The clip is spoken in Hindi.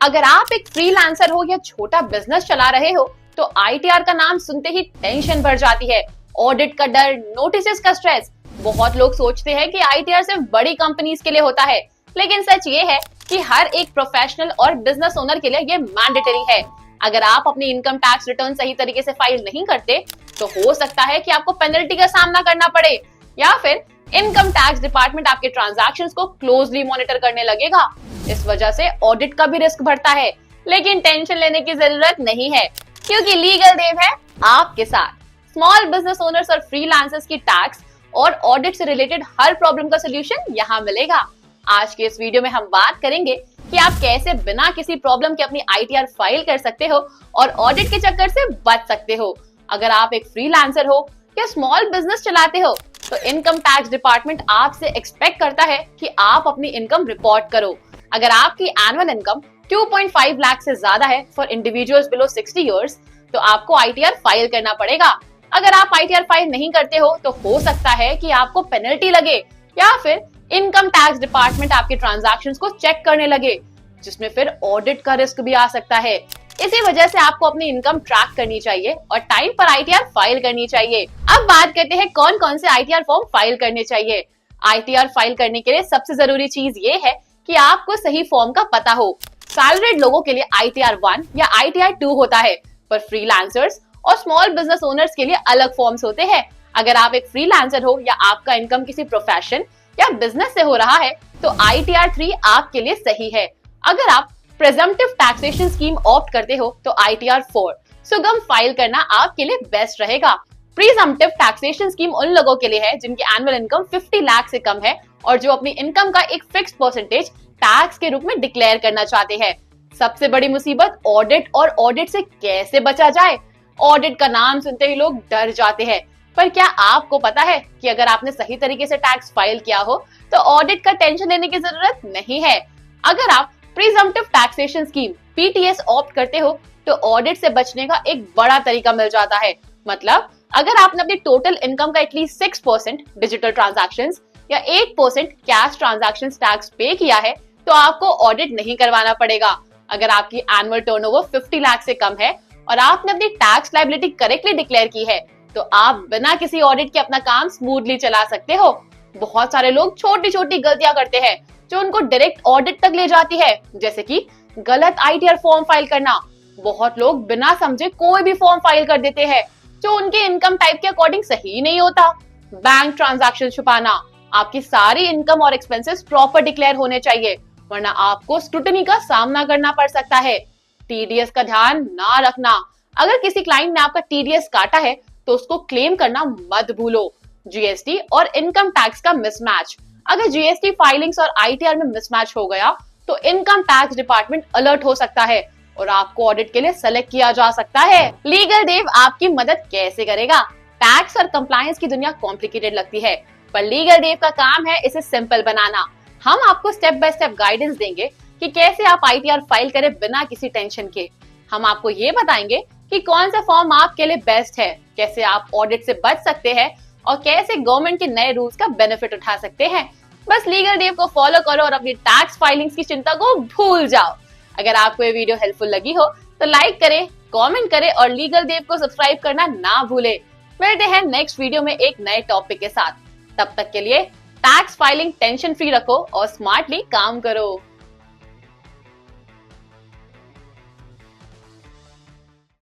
अगर आप एक फ्रीलांसर हो या छोटा बिजनेस चला रहे हो तो आईटीआर का नाम सुनते ही टेंशन बढ़ जाती है। ऑडिट का डर, नोटिस का स्ट्रेस। बहुत लोग सोचते हैं कि आईटीआर सिर्फ बड़ी कंपनीज के लिए होता है, लेकिन सच ये है कि हर एक प्रोफेशनल और बिजनेस ओनर के लिए ये मैंडेटरी है। अगर आप अपनी इनकम टैक्स रिटर्न सही तरीके से फाइल नहीं करते तो हो सकता है कि आपको पेनल्टी का सामना करना पड़े, या फिर इनकम टैक्स डिपार्टमेंट आपके ट्रांजैक्शंस को क्लोजली मॉनिटर करने लगेगा। इस वजह से ऑडिट का भी रिस्क बढ़ता है, लेकिन टेंशन लेने की जरूरत नहीं है, क्योंकि लीगल देव है आपके साथ। स्मॉल बिजनेस ओनर्स और फ्रीलांसर्स की टैक्स और ऑडिट से रिलेटेड हर प्रॉब्लम का सोल्यूशन यहाँ मिलेगा। आज के इस वीडियो में हम बात करेंगे कि आप कैसे बिना किसी प्रॉब्लम के अपनी आईटीआर फाइल कर सकते हो और ऑडिट के चक्कर से बच सकते हो। अगर आप एक फ्रीलांसर हो या स्मॉल बिजनेस चलाते हो तो इनकम टैक्स डिपार्टमेंट आपसे एक्सपेक्ट करता है कि आप अपनी इनकम रिपोर्ट करो। अगर आपकी एनुअल इनकम 2.5 लाख से ज्यादा है फॉर इंडिविजुअल्स बिलो 60 इयर्स तो आपको आईटीआर फाइल करना पड़ेगा। अगर आप आईटीआर फाइल नहीं करते हो तो सकता है कि आपको पेनल्टी लगे, या फिर इनकम टैक्स डिपार्टमेंट आपके ट्रांजैक्शंस को चेक करने लगे, जिसमें फिर ऑडिट का रिस्क भी आ सकता है। इसी वजह से आपको अपनी इनकम ट्रैक करनी चाहिए और टाइम पर आईटीआर फाइल करनी चाहिए। अब बात करते हैं कौन कौन से आईटीआर फॉर्म फाइल करने चाहिए। आईटीआर फाइल करने के लिए सबसे जरूरी चीज ये है कि आपको सही फॉर्म का पता हो। सैलरीड लोगों के लिए आईटीआर 1 या आईटीआर 2 होता है, पर फ्रीलांसर्स और स्मॉल बिजनेस ओनर्स के लिए अलग फॉर्म्स होते हैं। अगर आप एक फ्रीलांसर हो या आपका इनकम किसी प्रोफेशन या बिजनेस से हो रहा है तो आईटीआर 3 आपके लिए सही है। अगर आप प्रेजम्पटिव टैक्सेशन स्कीम ऑप्ट करते हो तो आईटीआर 4 सुगम फाइल करना आपके लिए बेस्ट रहेगा। प्रीजम्पटिव टैक्सेशन स्कीम उन लोगों के लिए है जिनकी एनुअल इनकम 50 लाख से कम है और जो अपनी इनकम का एक फिक्स्ड परसेंटेज टैक्स के रूप में डिक्लेयर करना चाहते हैं। सबसे बड़ी मुसीबत ऑडिट और ऑडिट से कैसे बचा जाए। ऑडिट का नाम सुनते ही लोग डर जाते हैं, पर क्या आपको पता है कि अगर आपने सही तरीके से टैक्स फाइल किया हो तो ऑडिट का टेंशन लेने की जरूरत नहीं है। अगर आप प्रीजम्पटिव टैक्सेशन स्कीम पीटीएस ऑप्ट करते हो तो ऑडिट से बचने का एक बड़ा तरीका मिल जाता है। मतलब अगर आपने अपनी टोटल इनकम का एटलीस्ट 6% डिजिटल ट्रांजैक्शंस या 8% कैश ट्रांजैक्शंस टैक्स पे किया है तो आपको ऑडिट नहीं करवाना पड़ेगा। अगर आपकी एनुअल टर्नओवर 50 लाख से कम है और आपने अपनी टैक्स लायबिलिटी करेक्टली डिक्लेयर की है तो आप बिना किसी ऑडिट के अपना काम स्मूथली चला सकते हो। बहुत सारे लोग छोटी छोटी गलतियां करते हैं जो उनको डायरेक्ट ऑडिट तक ले जाती है, जैसे कि गलत आईटीआर फॉर्म फाइल करना। बहुत लोग बिना समझे कोई भी फॉर्म फाइल कर देते हैं जो उनके इनकम टाइप के अकॉर्डिंग सही नहीं होता। बैंक ट्रांजैक्शन छुपाना। आपकी सारी इनकम और एक्सपेंसेस प्रॉपर डिक्लेयर होने चाहिए, वरना आपको स्क्रूटनी का सामना करना पड़ सकता है। टीडीएस का ध्यान ना रखना। अगर किसी क्लाइंट ने आपका टीडीएस काटा है तो उसको क्लेम करना मत भूलो। जीएसटी और इनकम टैक्स का मिसमैच। अगर जीएसटी फाइलिंग्स और आईटीआर में मिसमैच हो गया तो इनकम टैक्स डिपार्टमेंट अलर्ट हो सकता है और आपको ऑडिट के लिए सेलेक्ट किया जा सकता है। लीगल देव आपकी मदद कैसे करेगा। टैक्स और कंप्लायंस की दुनिया कॉम्प्लिकेटेड लगती है, पर लीगल देव का काम है इसे सिंपल बनाना। हम आपको स्टेप बाय स्टेप गाइडेंस देंगे कि कैसे आप आईटीआर फाइल करें बिना किसी टेंशन के। हम आपको ये बताएंगे कि कौन सा फॉर्म आपके लिए बेस्ट है, कैसे आप ऑडिट से बच सकते हैं और कैसे गवर्नमेंट के नए रूल्स का बेनिफिट उठा सकते हैं। बस लीगल देव को फॉलो करो और अपनी टैक्स फाइलिंग्स की चिंता को भूल जाओ। अगर आपको ये वीडियो हेल्पफुल लगी हो तो लाइक करें, कमेंट करें और लीगल देव को सब्सक्राइब करना ना भूले। मिलते हैं नेक्स्ट वीडियो में एक नए टॉपिक के साथ। तब तक के लिए टैक्स फाइलिंग टेंशन फ्री रखो और स्मार्टली काम करो।